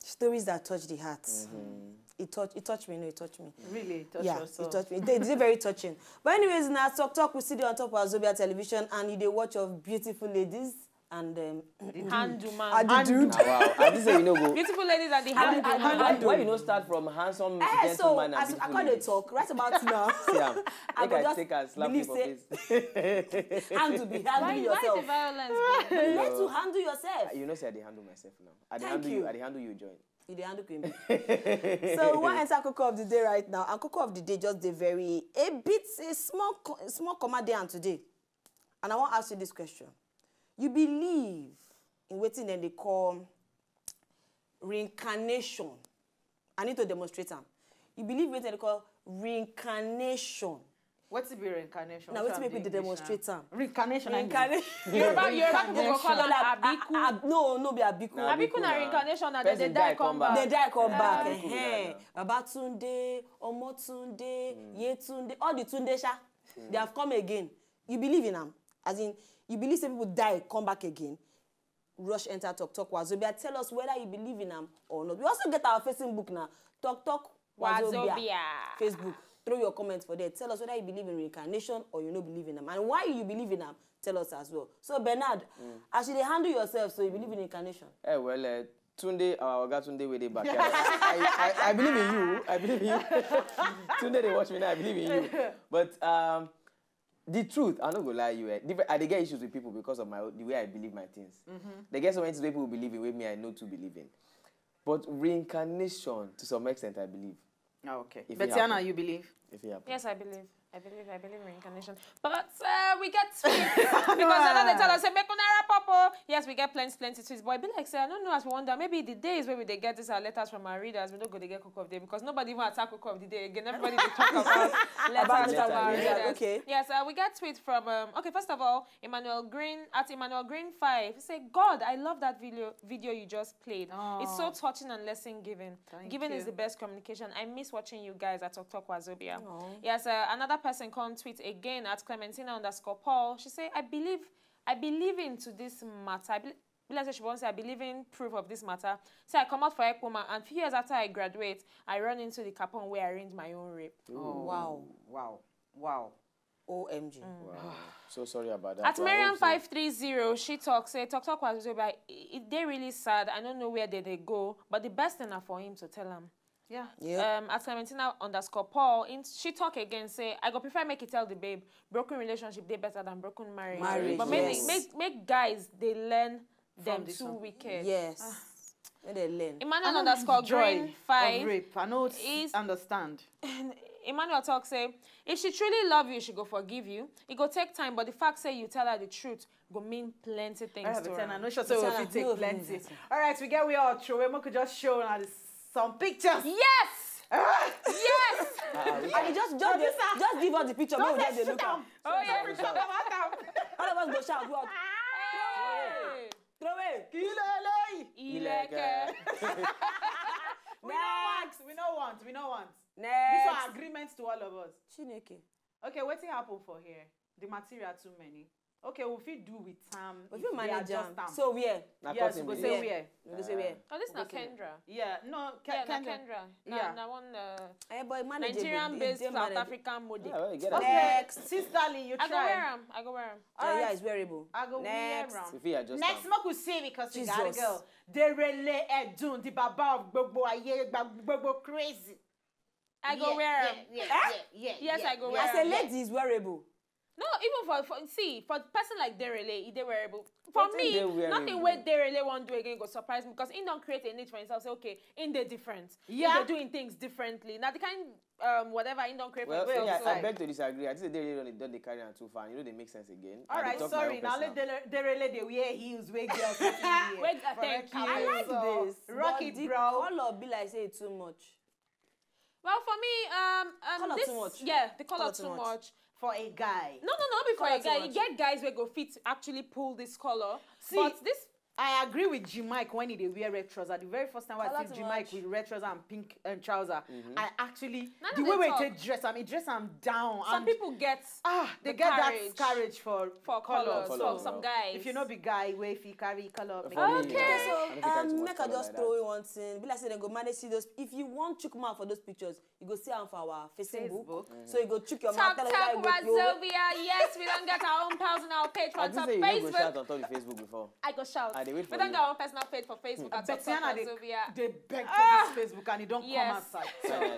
Stories that touch the heart. It touched me. No, it touched me. Really? It touched It touched me. It's very touching. But anyways, now talk. We see you on top of Wazobia television, and you watch of beautiful ladies and the handle man. And the dude. Wow. And this is, go. Beautiful ladies and the handle. Why you not start from handsome gentleman so, and as beautiful I can't ladies? talk right about now. I take a slap you for face. Handle yourself. Why the violence? You need to handle yourself. You know, say I dey handle myself now. I dey handle you join. You dey handle queen. So we want to enter Cocoa of the Day right now. And Cocoa of the Day just a small comedian today. And I want to ask you this question. You believe in what they call reincarnation. I need to demonstrate them. You believe in what they call reincarnation. What's the reincarnation? Now, what's make the demonstrator? Reincarnation. Reincarnation. Yoruba people call it abiku. No, be abiku. Abiku na reincarnation, and then they die come back. They die come back. Babatunde, Omotunde, Yetunde, all the Tunde sha, they have come again. You believe in them? As in, you believe some people die, come back again. Rush, enter, talk, Wazobia. Tell us whether you believe in them or not. We also get our Facebook now. Talk, Wazobia. Facebook. Throw your comments for that. Tell us whether you believe in reincarnation or you don't believe in them. And why you believe in them, tell us as well. So, Bernard, as you handle yourself, so you believe in reincarnation? Tunde, our guy Tunde with the back. I believe in you. I believe in you. Tunde, they watch me now. I believe in you. But the truth, I'm not going to lie to you. I get issues with people because of the way I believe my things. They get so many things people believe in with me I know to believe in. But reincarnation, to some extent, I believe. Oh, okay. Betiana, you believe? Yes, I believe. I believe in reincarnation. But we get tweets because I know they tell us, say, make unara popo. Yes, we get plenty tweets. But I be like, say, I don't know, as we wonder, maybe the days where they get these letters from our readers, we don't go to get Cocoa of the Day because nobody even attack Cocoa of the Day again. Everybody they talk about letters from our readers. Okay. Yes, we get tweets from, okay, first of all, Emmanuel Green, at Emmanuel Green 5. He said, God, I love that video you just played. Oh. It's so touching and lesson giving. Giving is the best communication. I miss watching you guys at Talk Wazobia. Oh. Yes, another person can tweet again at Clementina_Paul. She say, I believe into this matter. She wants to say, I believe in proof of this matter. So I come out for Ekpoma, and a few years after I graduate, I run into the Capone where I arranged my own rape. Oh. Wow. OMG. Wow. So sorry about that. At Mariam530, she talks, say, Talk Wazobia, they really sad. I don't know where they go, but the best thing is for him to tell them. Yeah. At Clementina_Paul, she talk again, say, I go prefer make it tell the babe, broken relationship, they better than broken marriage. But make guys, they learn them too wicked. Yes. They learn. Emmanuel_Green 5. I know understand. Emmanuel talk say, if she truly love you, she go forgive you. It go take time, but the fact say you tell her the truth go mean plenty things to her. I know sure so if you take plenty. All right, we get we all through. We could just show now some pictures. Yes! Yes! And just give us the picture. Don't they look at. Oh, yeah. All of us go shout. What? Throw it. Ileke. We know want. Next. These are agreements to all of us. Chineke. Okay, what's happened for here? The material too many. Okay, we'll do with Tam. If you manage them. So where? Yes, we go say where. We go say where. Oh, this is not Kendra. Yeah, no, Kendra. Yeah. Now one Nigerian-based South African model. Next. Sisterly, you try. I go wear them. Yeah, it's wearable. I go wear them. Next, we see because we gotta go. They really Edun, the baba of Gbogbo crazy. I go wear them. Yes, I go wear them. As a lady, is wearable. No, even for person like Derele, they wearable. For me, nothing where Derele won't do again go surprise me because he don't create a niche for himself. Say, okay, in the different. Yeah. They're doing things differently. Now the kind whatever he don't create for himself. I beg to disagree. I think Derele don't carry on too far. You know they make sense again. All right, sorry. Now let Derele they wear heels, wear girls. Thank you. I like this. Rocky the bro. Color be like say too much. Well, for me, color this, too much. Yeah, the color too much. For a guy. No, not before a guy. You get guys where go fit actually pull this color. See, but this I agree with G Mike when he wear red trouser. The very first time I see G Mike with red trouser and pink trouser, I actually the way we take dress him down. Some people get they get that courage for colors. So some guys. If you know big guy, where if he carry color. Okay, so make I just throw in one thing. Be like say they go manage see those. If you want chook mouth for those pictures, you go see them for our Facebook. So you go chook your mouth. Talk Wazobia. Yes, we don't get our own page on our Patreon. I didn't say you don't go shout on top of Facebook before. I go shout. We don't get our own personal page for Facebook. Betiana, they beg for this Facebook and it don't come outside.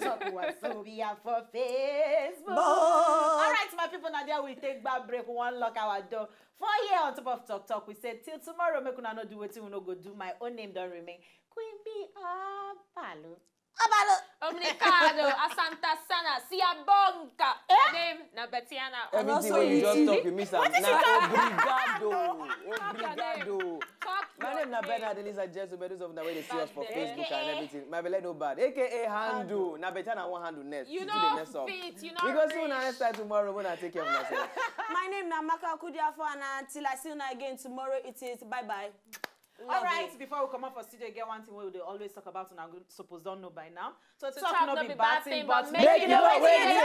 Talk Wazobia for Facebook. All right, my people, now there we take back break. One lock our door. 4 years on top of Talk. We said till tomorrow, make una no do what we no go do. My own name don't remain. Queen B. Abalo. Omnicado, Asanta Sana, Siabonka. My name na Betiana. Everything when you just talk, you miss out. Obrigado. My name na Bernard Elisa Jesu, but those of the way they see us for Facebook and everything. My belly no bad. AKA handle. Na Betiana one handle next. You know fit, you know. Because soon next time tomorrow when I take care of myself. My name na Maka Kudiafo, and until I see you again tomorrow, it is bye-bye. All right, before we come up for studio, get one thing we will always talk about, and I suppose don't know by now. So talk not be bad thing, but make it a way.